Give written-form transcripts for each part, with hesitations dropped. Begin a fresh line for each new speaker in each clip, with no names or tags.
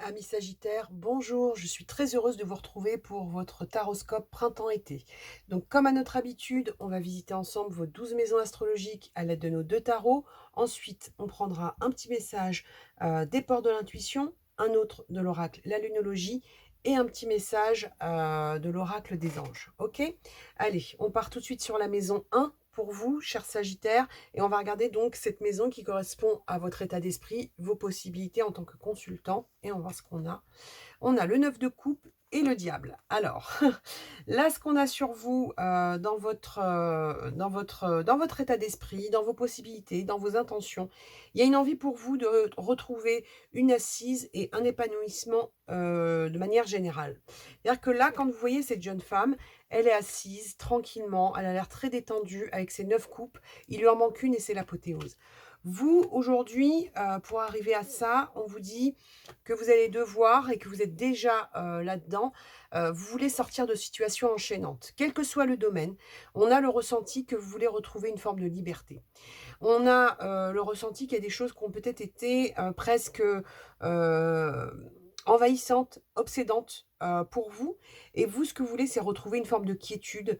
Amis Sagittaires, bonjour, je suis très heureuse de vous retrouver pour votre taroscope printemps-été. Donc comme à notre habitude, on va visiter ensemble vos 12 maisons astrologiques à l'aide de nos deux tarots. Ensuite, on prendra un petit message des ports de l'intuition, un autre de l'oracle, la lunologie, et un petit message de l'oracle des anges. Ok? Allez, on part tout de suite sur la maison 1 pour vous, chers Sagittaires, et on va regarder donc cette maison qui correspond à votre état d'esprit, vos possibilités en tant que consultant, et on va voir ce qu'on a. On a le 9 de coupe et le diable. Alors, là, ce qu'on a sur vous, dans votre état d'esprit, dans vos possibilités, dans vos intentions, il y a une envie pour vous de retrouver une assise et un épanouissement de manière générale. C'est-à-dire que là, quand vous voyez cette jeune femme, elle est assise tranquillement, elle a l'air très détendue avec ses 9 coupes. Il lui en manque une et c'est l'apothéose. Vous, aujourd'hui, pour arriver à ça, on vous dit que vous allez devoir et que vous êtes déjà là-dedans, vous voulez sortir de situations enchaînantes. Quel que soit le domaine, on a le ressenti que vous voulez retrouver une forme de liberté. On a le ressenti qu'il y a des choses qui ont peut-être été presque envahissantes, obsédantes pour vous. Et vous, ce que vous voulez, c'est retrouver une forme de quiétude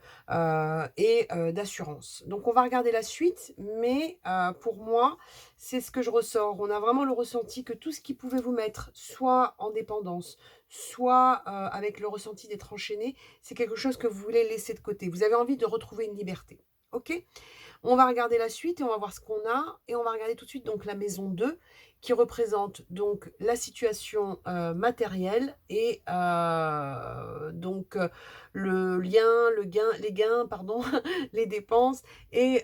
et d'assurance. Donc, on va regarder la suite, mais pour moi, c'est ce que je ressors. On a vraiment le ressenti que tout ce qui pouvait vous mettre soit en dépendance, soit avec le ressenti d'être enchaîné, c'est quelque chose que vous voulez laisser de côté. Vous avez envie de retrouver une liberté. OK? On va regarder la suite et on va voir ce qu'on a. Et on va regarder tout de suite donc la maison 2 qui représente donc la situation matérielle et le lien, le gain, les gains, pardon, les dépenses et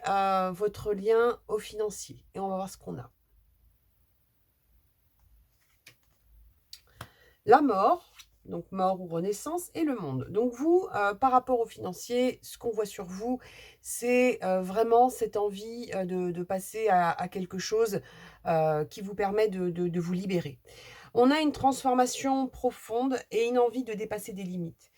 votre lien au financier. Et on va voir ce qu'on a. La mort, donc mort ou renaissance, et le monde. Donc vous, par rapport au financier, ce qu'on voit sur vous, c'est vraiment cette envie de passer à quelque chose qui vous permet de vous libérer. On a une transformation profonde et une envie de dépasser des limites.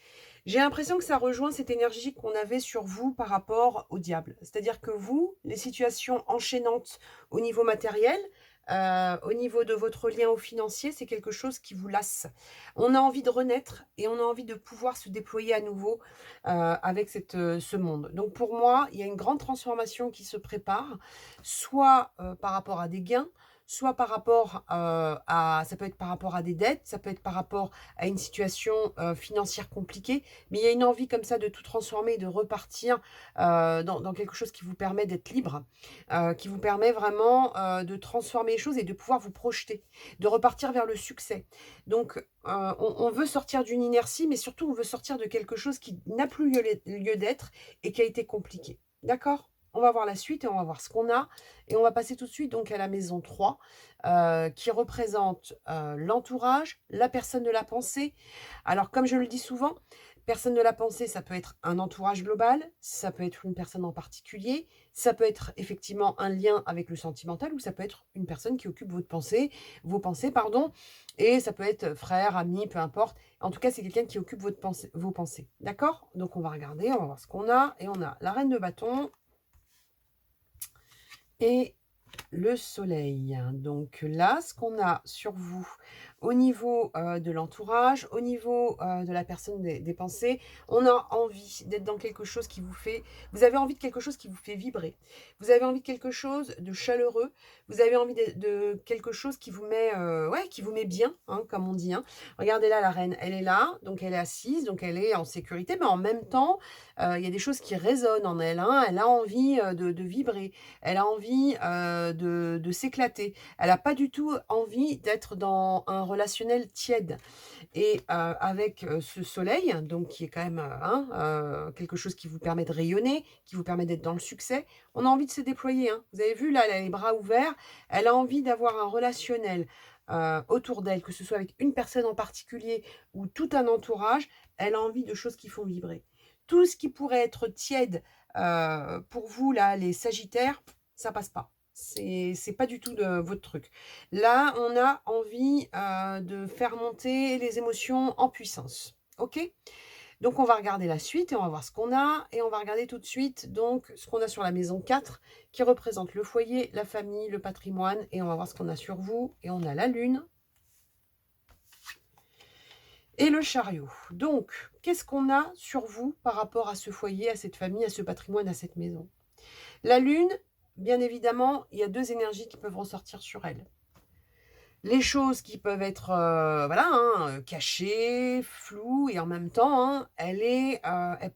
J'ai l'impression que ça rejoint cette énergie qu'on avait sur vous par rapport au diable. C'est-à-dire que vous, les situations enchaînantes au niveau matériel, au niveau de votre lien au financier, c'est quelque chose qui vous lasse. On a envie de renaître et on a envie de pouvoir se déployer à nouveau avec ce monde. Donc pour moi, il y a une grande transformation qui se prépare, soit par rapport à des gains, soit par rapport ça peut être par rapport à des dettes, ça peut être par rapport à une situation financière compliquée, mais il y a une envie comme ça de tout transformer, de repartir dans quelque chose qui vous permet d'être libre, qui vous permet vraiment de transformer les choses et de pouvoir vous projeter, de repartir vers le succès. Donc, on veut sortir d'une inertie, mais surtout, on veut sortir de quelque chose qui n'a plus lieu d'être et qui a été compliqué. D'accord? On va voir la suite et on va voir ce qu'on a. Et on va passer tout de suite donc à la maison 3, qui représente l'entourage, la personne de la pensée. Alors, comme je le dis souvent, personne de la pensée, ça peut être un entourage global, ça peut être une personne en particulier, ça peut être effectivement un lien avec le sentimental, ou ça peut être une personne qui occupe vos pensées, pardon, et ça peut être frère, ami, peu importe. En tout cas, c'est quelqu'un qui occupe vos pensées. D'accord? Donc, on va regarder, on va voir ce qu'on a. Et on a la reine de bâton et le soleil. Donc là, ce qu'on a sur vous, au niveau de l'entourage, au niveau de la personne des pensées, on a envie d'être dans quelque chose qui vous avez envie de quelque chose qui vous fait vibrer. Vous avez envie de quelque chose de chaleureux. Vous avez envie de quelque chose qui vous met, ouais, qui vous met bien, hein, comme on dit. Hein. Regardez là, la reine, elle est là, donc elle est assise, donc elle est en sécurité, mais en même temps, il y a des choses qui résonnent en elle. Hein. Elle a envie de vibrer. Elle a envie de s'éclater. Elle n'a pas du tout envie d'être dans un relationnel tiède. Et avec ce soleil, donc qui est quand même hein, quelque chose qui vous permet de rayonner, qui vous permet d'être dans le succès, on a envie de se déployer. Hein. Vous avez vu, là, elle a les bras ouverts. Elle a envie d'avoir un relationnel autour d'elle, que ce soit avec une personne en particulier ou tout un entourage. Elle a envie de choses qui font vibrer. Tout ce qui pourrait être tiède pour vous, là, les Sagittaires, ça passe pas. C'est pas du tout de votre truc. Là, on a envie de faire monter les émotions en puissance. OK? Donc, on va regarder la suite et on va voir ce qu'on a. Et on va regarder tout de suite donc ce qu'on a sur la maison 4 qui représente le foyer, la famille, le patrimoine. Et on va voir ce qu'on a sur vous. Et on a la lune. et le chariot. Donc, qu'est-ce qu'on a sur vous par rapport à ce foyer, à cette famille, à ce patrimoine, à cette maison? La lune, bien évidemment, il y a 2 énergies qui peuvent ressortir sur elle. Les choses qui peuvent être, voilà, hein, cachées, floues et en même temps, hein, elle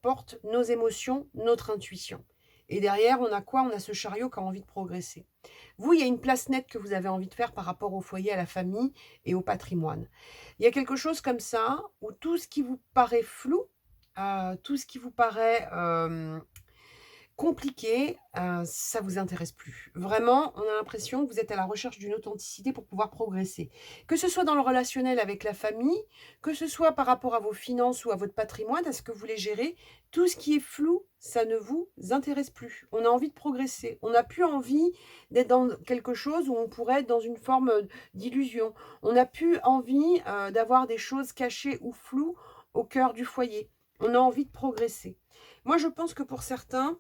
porte nos émotions, notre intuition et derrière, on a quoi? On a ce chariot qui a envie de progresser. Vous, il y a une place nette que vous avez envie de faire par rapport au foyer, à la famille et au patrimoine. Il y a quelque chose comme ça où tout ce qui vous paraît flou, tout ce qui vous paraît, compliqué, ça vous intéresse plus. Vraiment, on a l'impression que vous êtes à la recherche d'une authenticité pour pouvoir progresser. Que ce soit dans le relationnel avec la famille, que ce soit par rapport à vos finances ou à votre patrimoine, à ce que vous voulez gérer, tout ce qui est flou, ça ne vous intéresse plus. On a envie de progresser. On n'a plus envie d'être dans quelque chose où on pourrait être dans une forme, d'illusion. On n'a plus envie, d'avoir des choses cachées ou floues au cœur du foyer. On a envie de progresser. Moi, je pense que pour certains,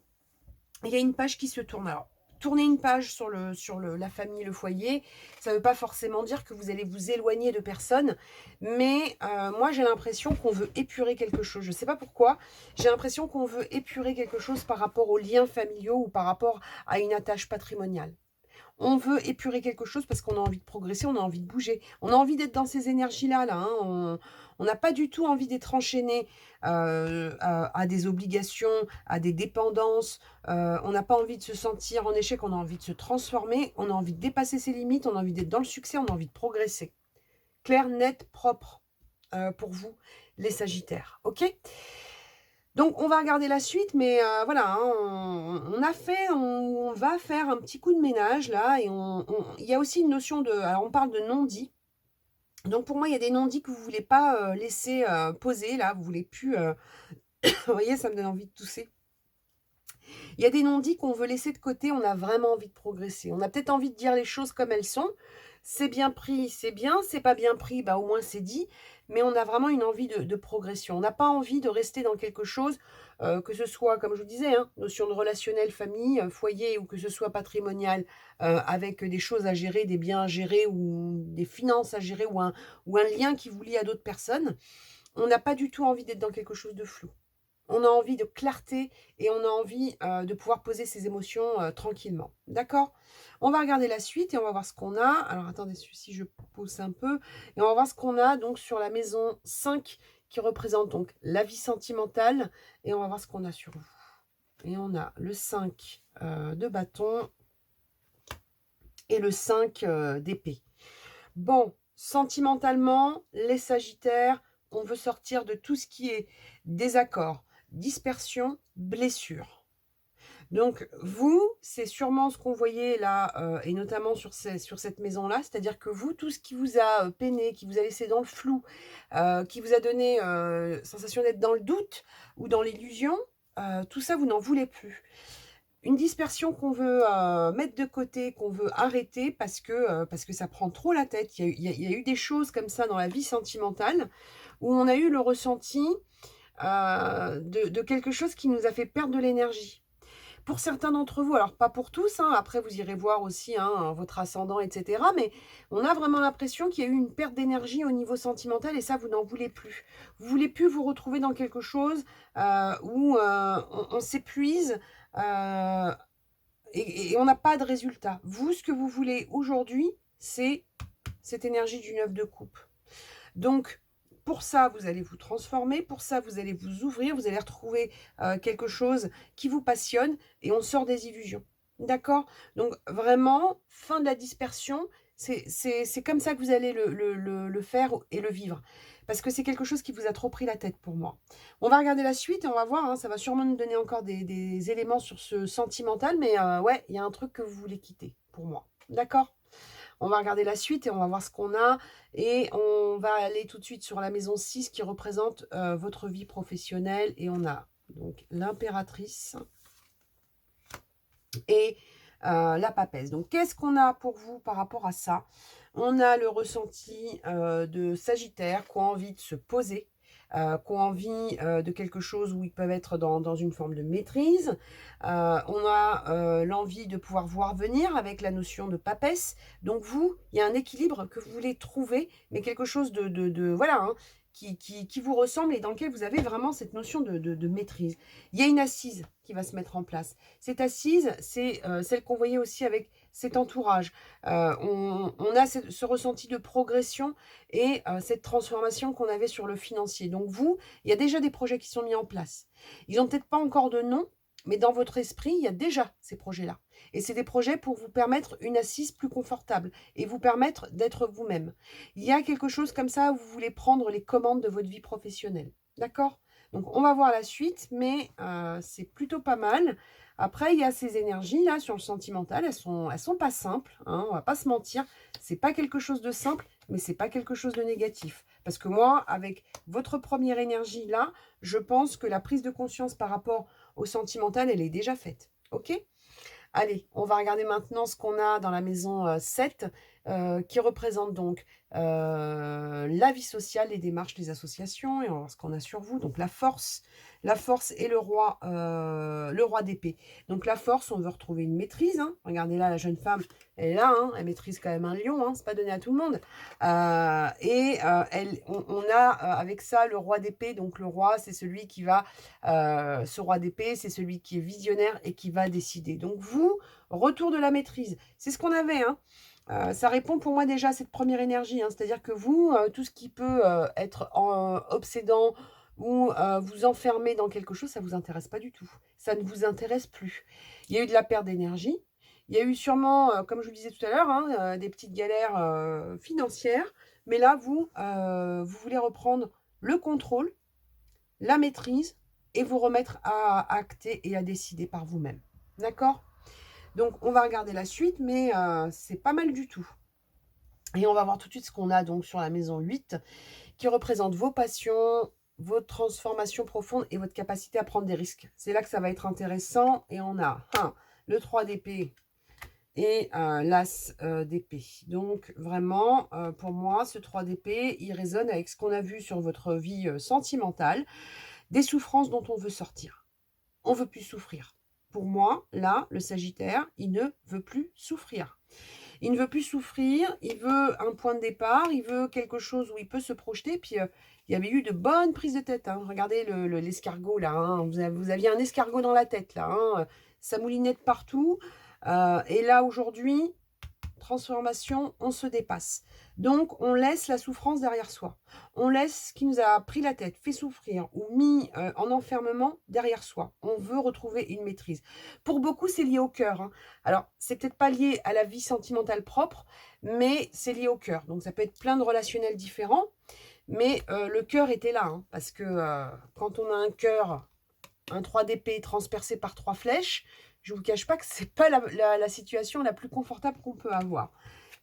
il y a une page qui se tourne. Alors, tourner une page sur la famille, le foyer, ça ne veut pas forcément dire que vous allez vous éloigner de personnes, mais moi j'ai l'impression qu'on veut épurer quelque chose. Je ne sais pas pourquoi, j'ai l'impression qu'on veut épurer quelque chose par rapport aux liens familiaux ou par rapport à une attache patrimoniale. On veut épurer quelque chose parce qu'on a envie de progresser, on a envie de bouger. On a envie d'être dans ces énergies-là, là, hein. On n'a pas du tout envie d'être enchaîné à des obligations, à des dépendances. On n'a pas envie de se sentir en échec, on a envie de se transformer, on a envie de dépasser ses limites, on a envie d'être dans le succès, on a envie de progresser. Clair, net, propre pour vous, les Sagittaires. OK? Donc, on va regarder la suite, mais voilà, hein, on va faire un petit coup de ménage là, et il y a aussi une notion de, alors on parle de non-dit. Donc pour moi, il y a des non-dits que vous voulez pas laisser poser là, vous voulez plus. Vous voyez, ça me donne envie de tousser. Il y a des non-dits qu'on veut laisser de côté, on a vraiment envie de progresser. On a peut-être envie de dire les choses comme elles sont. C'est bien pris, c'est bien. C'est pas bien pris, bah au moins c'est dit. Mais on a vraiment une envie de progression. On n'a pas envie de rester dans quelque chose, que ce soit, comme je vous disais, hein, notion de relationnel, famille, foyer, ou que ce soit patrimonial, avec des choses à gérer, des biens à gérer, ou des finances à gérer, ou un lien qui vous lie à d'autres personnes. On n'a pas du tout envie d'être dans quelque chose de flou. On a envie de clarté et on a envie de pouvoir poser ses émotions tranquillement. D'accord? On va regarder la suite et on va voir ce qu'on a. Alors attendez, si je pousse un peu. Et on va voir ce qu'on a donc sur la maison 5 qui représente donc la vie sentimentale. Et on va voir ce qu'on a sur vous. Et on a le 5 de bâton et le 5 d'épée. Bon, sentimentalement, les Sagittaires, on veut sortir de tout ce qui est désaccord, dispersion, blessure. Donc vous, c'est sûrement ce qu'on voyait là, et notamment sur cette maison-là, c'est-à-dire que vous, tout ce qui vous a peiné, qui vous a laissé dans le flou, qui vous a donné sensation d'être dans le doute ou dans l'illusion, tout ça, vous n'en voulez plus. Une dispersion qu'on veut mettre de côté, qu'on veut arrêter parce que ça prend trop la tête. Il y a eu des choses comme ça dans la vie sentimentale où on a eu le ressenti de quelque chose qui nous a fait perdre de l'énergie. Pour certains d'entre vous, alors pas pour tous, hein, après vous irez voir aussi hein, votre ascendant, etc. Mais on a vraiment l'impression qu'il y a eu une perte d'énergie au niveau sentimental et ça, vous n'en voulez plus. Vous voulez plus vous retrouver dans quelque chose où on s'épuise et on n'a pas de résultat. Vous, ce que vous voulez aujourd'hui, c'est cette énergie du 9 de coupe. Donc, pour ça, vous allez vous transformer, pour ça, vous allez vous ouvrir, vous allez retrouver quelque chose qui vous passionne et on sort des illusions. D'accord? Donc, vraiment, fin de la dispersion, c'est comme ça que vous allez le faire et le vivre. Parce que c'est quelque chose qui vous a trop pris la tête pour moi. On va regarder la suite et on va voir, hein, ça va sûrement nous donner encore des éléments sur ce sentimental, mais ouais, il y a un truc que vous voulez quitter pour moi. D'accord? On va regarder la suite et on va voir ce qu'on a. Et on va aller tout de suite sur la maison 6 qui représente votre vie professionnelle. Et on a donc l'impératrice et la papesse. Donc, qu'est-ce qu'on a pour vous par rapport à ça? On a le ressenti de Sagittaire qui ont envie de se poser, qui ont envie de quelque chose où ils peuvent être dans une forme de maîtrise. On a l'envie de pouvoir voir venir avec la notion de papesse. Donc vous, il y a un équilibre que vous voulez trouver, mais quelque chose voilà, hein, qui vous ressemble et dans lequel vous avez vraiment cette notion de maîtrise. Il y a une assise qui va se mettre en place. Cette assise, c'est celle qu'on voyait aussi avec cet entourage. On a ce ressenti de progression et cette transformation qu'on avait sur le financier. Donc vous, il y a déjà des projets qui sont mis en place. Ils n'ont peut-être pas encore de nom, mais dans votre esprit, il y a déjà ces projets-là. Et c'est des projets pour vous permettre une assise plus confortable et vous permettre d'être vous-même. Il y a quelque chose comme ça où vous voulez prendre les commandes de votre vie professionnelle. D'accord? Donc, on va voir la suite, mais c'est plutôt pas mal. Après, il y a ces énergies-là sur le sentimental. Elles sont pas simples, hein, on va pas se mentir. C'est pas quelque chose de simple, mais c'est pas quelque chose de négatif. Parce que moi, avec votre première énergie-là, je pense que la prise de conscience par rapport au sentimental, elle est déjà faite. OK? Allez, on va regarder maintenant ce qu'on a dans la maison 7, qui représente donc la vie sociale, les démarches, les associations, et on va voir ce qu'on a sur vous. Donc la force et le roi d'épée. Donc la force, on veut retrouver une maîtrise, hein. Regardez là, la jeune femme, elle est là, hein, elle maîtrise quand même un lion, hein, c'est pas donné à tout le monde. On a avec ça le roi d'épée. Donc le roi, c'est celui qui va, ce roi d'épée, c'est celui qui est visionnaire et qui va décider. Donc vous, retour de la maîtrise, c'est ce qu'on avait, hein. Ça répond pour moi déjà à cette première énergie, hein. C'est-à-dire que vous, tout ce qui peut être obsédant ou vous enfermer dans quelque chose, ça ne vous intéresse pas du tout. Ça ne vous intéresse plus. Il y a eu de la perte d'énergie. Il y a eu sûrement, comme je vous le disais tout à l'heure, hein, des petites galères financières. Mais là, vous voulez reprendre le contrôle, la maîtrise et vous remettre à acter et à décider par vous-même. D'accord? Donc, on va regarder la suite, mais c'est pas mal du tout. Et on va voir tout de suite ce qu'on a donc sur la maison 8, qui représente vos passions, votre transformation profonde et votre capacité à prendre des risques. C'est là que ça va être intéressant. Et on a le 3 d'épée et l'as d'épée. Donc, vraiment, pour moi, ce 3 d'épée, il résonne avec ce qu'on a vu sur votre vie sentimentale, des souffrances dont on veut sortir. On ne veut plus souffrir. Pour moi, là, le Sagittaire, il ne veut plus souffrir. Il ne veut plus souffrir, il veut un point de départ, il veut quelque chose où il peut se projeter. Puis, il y avait eu de bonnes prises de tête, hein. Regardez l'escargot, là, hein. Vous aviez un escargot dans la tête, là, hein. Ça moulinait de partout. Et là, aujourd'hui, transformation, on se dépasse. Donc, on laisse la souffrance derrière soi. On laisse ce qui nous a pris la tête, fait souffrir ou mis en enfermement derrière soi. On veut retrouver une maîtrise. Pour beaucoup, c'est lié au cœur, hein. Alors, c'est peut-être pas lié à la vie sentimentale propre, mais c'est lié au cœur. Donc, ça peut être plein de relationnels différents, mais le cœur était là, hein, parce que quand on a un cœur, un 3 d'épée transpercé par 3 flèches, je ne vous cache pas que ce n'est pas la situation la plus confortable qu'on peut avoir.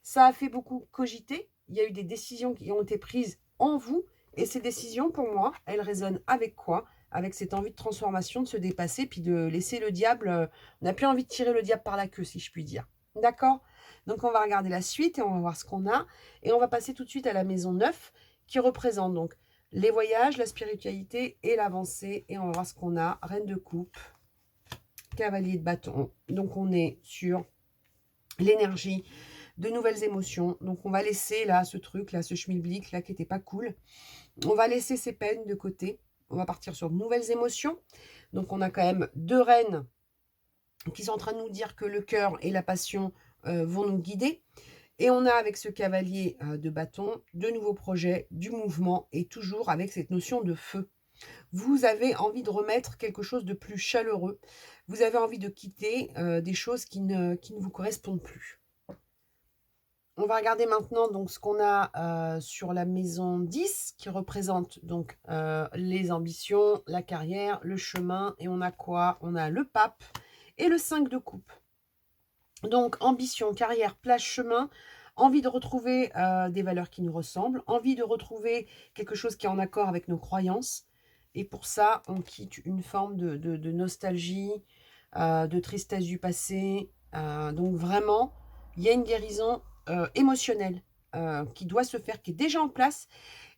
Ça a fait beaucoup cogiter. Il y a eu des décisions qui ont été prises en vous. Et ces décisions, pour moi, elles résonnent avec quoi? Avec cette envie de transformation, de se dépasser, puis de laisser le diable. On n'a plus envie de tirer le diable par la queue, si je puis dire. D'accord? Donc, on va regarder la suite et on va voir ce qu'on a. Et on va passer tout de suite à la maison 9, qui représente donc les voyages, la spiritualité et l'avancée. Et on va voir ce qu'on a. Reine de coupe, cavalier de bâton. Donc, on est sur l'énergie de nouvelles émotions. Donc, on va laisser là ce truc, là, ce schmilblick, là, qui n'était pas cool. On va laisser ces peines de côté. On va partir sur de nouvelles émotions. Donc, on a quand même 2 reines qui sont en train de nous dire que le cœur et la passion vont nous guider. Et on a avec ce cavalier de bâton de nouveaux projets, du mouvement et toujours avec cette notion de feu. Vous avez envie de remettre quelque chose de plus chaleureux. Vous avez envie de quitter des choses qui ne vous correspondent plus. On va regarder maintenant donc ce qu'on a sur la maison 10 qui représente donc les ambitions, la carrière, le chemin. Et on a quoi? On a le pape et le 5 de coupe. Donc ambition, carrière, place, chemin. Envie de retrouver des valeurs qui nous ressemblent. Envie de retrouver quelque chose qui est en accord avec nos croyances. Et pour ça, on quitte une forme de nostalgie, de tristesse du passé. Donc vraiment, il y a une guérison émotionnelle qui doit se faire, qui est déjà en place.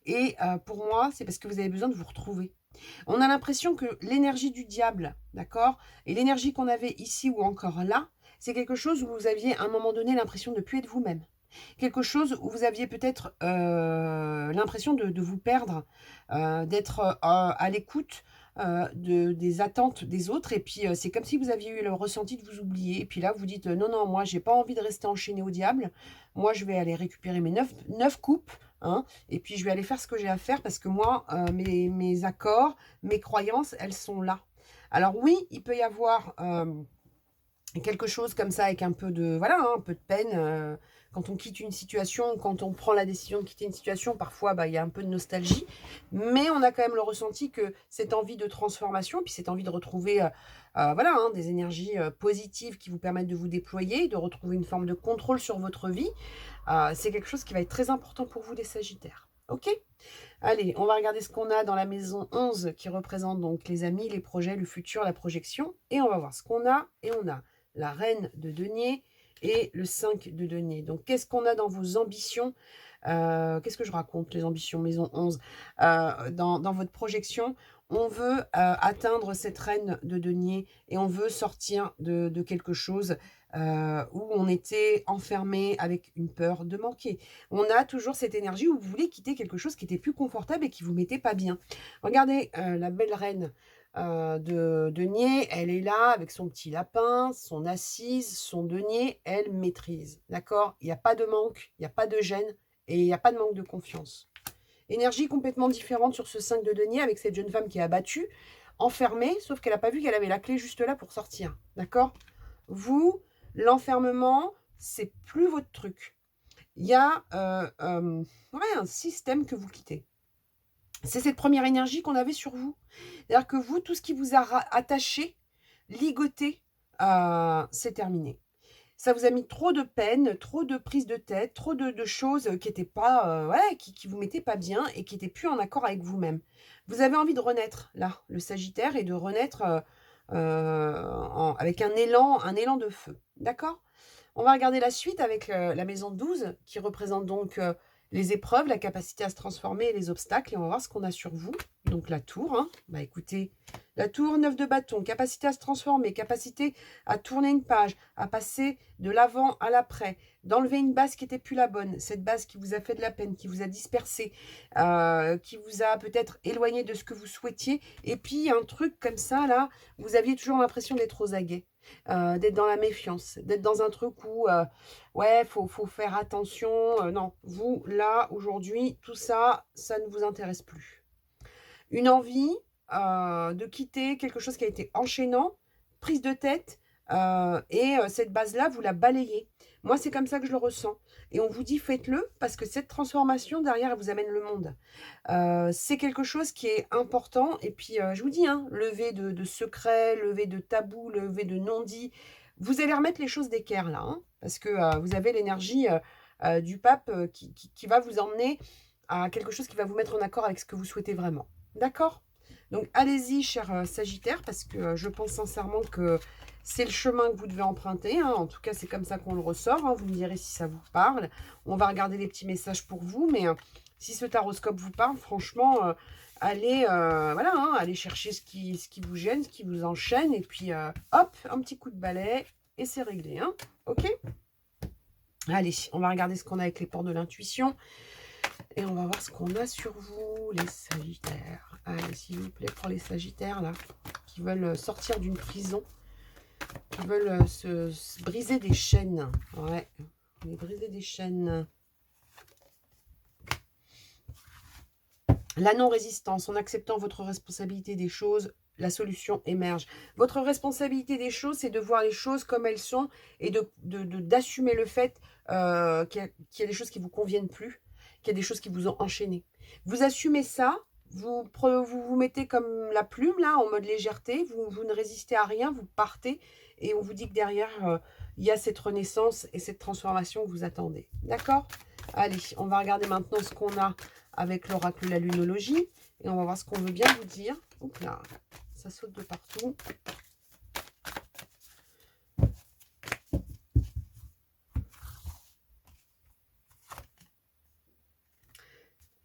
Et pour moi, c'est parce que vous avez besoin de vous retrouver. On a l'impression que l'énergie du diable, d'accord, et l'énergie qu'on avait ici ou encore là, c'est quelque chose où vous aviez à un moment donné l'impression de ne plus être vous-même. Quelque chose où vous aviez peut-être l'impression de vous perdre, d'être à l'écoute des attentes des autres. Et puis, c'est comme si vous aviez eu le ressenti de vous oublier. Et puis là, vous dites, non, non, moi, j'ai pas envie de rester enchaîné au diable. Moi, je vais aller récupérer mes neuf coupes. Hein, et puis, je vais aller faire ce que j'ai à faire parce que moi, mes accords, mes croyances, elles sont là. Alors oui, il peut y avoir quelque chose comme ça avec un peu de, voilà, hein, un peu de peine. Quand on quitte une situation, quand on prend la décision de quitter une situation, parfois, bah, il y a un peu de nostalgie. Mais on a quand même le ressenti que cette envie de transformation, puis cette envie de retrouver voilà, hein, des énergies positives qui vous permettent de vous déployer, de retrouver une forme de contrôle sur votre vie, c'est quelque chose qui va être très important pour vous, les Sagittaires. Ok? Allez, on va regarder ce qu'on a dans la maison 11 qui représente donc les amis, les projets, le futur, la projection. Et on va voir ce qu'on a. Et on a la reine de denier et le 5 de denier. Donc, qu'est-ce qu'on a dans vos ambitions? Qu'est-ce que je raconte, les ambitions, maison 11? Dans votre projection, on veut atteindre cette reine de denier et on veut sortir de quelque chose où on était enfermé avec une peur de manquer. On a toujours cette énergie où vous voulez quitter quelque chose qui était plus confortable et qui vous mettait pas bien. Regardez la belle reine de denier, elle est là avec son petit lapin, son assise, son denier, elle maîtrise. D'accord? Il n'y a pas de manque, il n'y a pas de gêne et il n'y a pas de manque de confiance. Énergie complètement différente sur ce 5 de denier avec cette jeune femme qui est abattue, enfermée, sauf qu'elle n'a pas vu qu'elle avait la clé juste là pour sortir. D'accord? Vous, l'enfermement, c'est plus votre truc. Il y a ouais, un système que vous quittez. C'est cette première énergie qu'on avait sur vous. C'est-à-dire que vous, tout ce qui vous a attaché, ligoté, c'est terminé. Ça vous a mis trop de peine, trop de prise de tête, trop de choses qui étaient pas, ouais, qui vous mettaient pas bien et qui n'étaient plus en accord avec vous-même. Vous avez envie de renaître, là, le Sagittaire, et de renaître avec un élan de feu. D'accord? On va regarder la suite avec la maison 12 qui représente donc les épreuves, la capacité à se transformer et les obstacles. Et on va voir ce qu'on a sur vous. Donc la tour, hein. Bah écoutez, la tour 9 de bâton, capacité à se transformer, capacité à tourner une page, à passer de l'avant à l'après, d'enlever une base qui n'était plus la bonne, cette base qui vous a fait de la peine, qui vous a dispersé, qui vous a peut-être éloigné de ce que vous souhaitiez. Et puis un truc comme ça, là, vous aviez toujours l'impression d'être aux aguets. D'être dans la méfiance, d'être dans un truc où, ouais, faut faire attention. Non, vous, là, aujourd'hui, tout ça, ça ne vous intéresse plus. Une envie de quitter quelque chose qui a été enchaînant, prise de tête, et cette base-là, vous la balayez. Moi, c'est comme ça que je le ressens. Et on vous dit, faites-le, parce que cette transformation, derrière, elle vous amène le monde. C'est quelque chose qui est important. Et puis, je vous dis, hein, lever de secrets, lever de tabous, lever de non-dits. Vous allez remettre les choses d'équerre, là, hein, parce que vous avez l'énergie du pape qui va vous emmener à quelque chose qui va vous mettre en accord avec ce que vous souhaitez vraiment. D'accord? Donc, allez-y, cher Sagittaire, parce que je pense sincèrement que c'est le chemin que vous devez emprunter. Hein. En tout cas, c'est comme ça qu'on le ressort. Hein. Vous me direz si ça vous parle. On va regarder les petits messages pour vous. Mais si ce taroscope vous parle, franchement, allez, voilà, hein, allez chercher ce qui vous gêne, ce qui vous enchaîne. Et puis, hop, un petit coup de balai. Et c'est réglé. Hein. OK? Allez, on va regarder ce qu'on a avec les portes de l'intuition. Et on va voir ce qu'on a sur vous, les Sagittaires. Allez, s'il vous plaît, pour les Sagittaires, là, qui veulent sortir d'une prison, qui veulent se briser des chaînes. Ouais, briser des chaînes. La non-résistance, en acceptant votre responsabilité des choses, la solution émerge. Votre responsabilité des choses, c'est de voir les choses comme elles sont et d'assumer le fait qu'il y a des choses qui ne vous conviennent plus, qu'il y a des choses qui vous ont enchaîné. Vous assumez ça, vous mettez comme la plume, là, en mode légèreté, vous ne résistez à rien, vous partez et on vous dit que derrière, il y a cette renaissance et cette transformation que vous attendez. D'accord? Allez, on va regarder maintenant ce qu'on a avec l'oracle de la lunologie. Et on va voir ce qu'on veut bien vous dire. Oups là, ça saute de partout.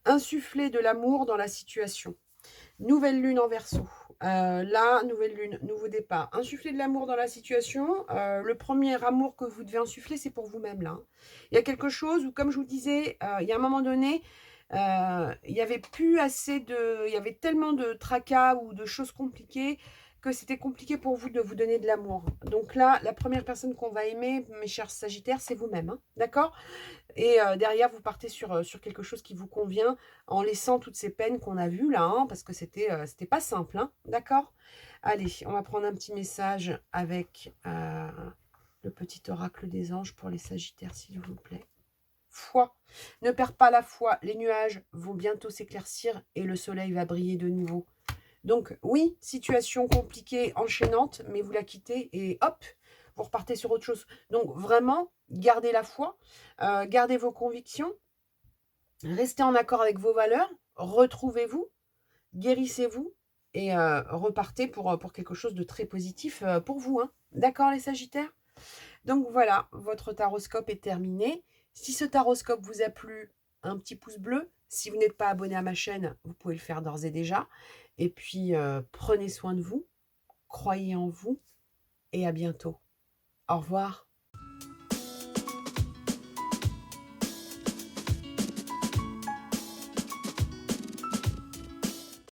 Insuffler de l'amour dans la situation. Nouvelle lune en Verseau. Là, nouvelle lune, nouveau départ. Insuffler de l'amour dans la situation. Le premier amour que vous devez insuffler, c'est pour vous-même, là, hein. Il y a quelque chose où, comme je vous disais, il y a un moment donné, il y avait plus assez de il y avait tellement de tracas ou de choses compliquées que c'était compliqué pour vous de vous donner de l'amour. Donc là, la première personne qu'on va aimer, mes chers sagittaires, c'est vous-même, hein, d'accord? Et derrière, vous partez sur quelque chose qui vous convient en laissant toutes ces peines qu'on a vues là, hein, parce que c'était pas simple, hein, d'accord? Allez, on va prendre un petit message avec le petit oracle des anges pour les sagittaires, s'il vous plaît. Foi. Ne perds pas la foi, les nuages vont bientôt s'éclaircir et le soleil va briller de nouveau. Donc oui, situation compliquée, enchaînante, mais vous la quittez et hop, vous repartez sur autre chose. Donc vraiment, gardez la foi, gardez vos convictions, restez en accord avec vos valeurs, retrouvez-vous, guérissez-vous et repartez pour quelque chose de très positif pour vous, hein. D'accord les Sagittaires? Donc voilà, votre taroscope est terminé. Si ce taroscope vous a plu, un petit pouce bleu. Si vous n'êtes pas abonné à ma chaîne, vous pouvez le faire d'ores et déjà. Et puis, prenez soin de vous, croyez en vous et à bientôt. Au revoir.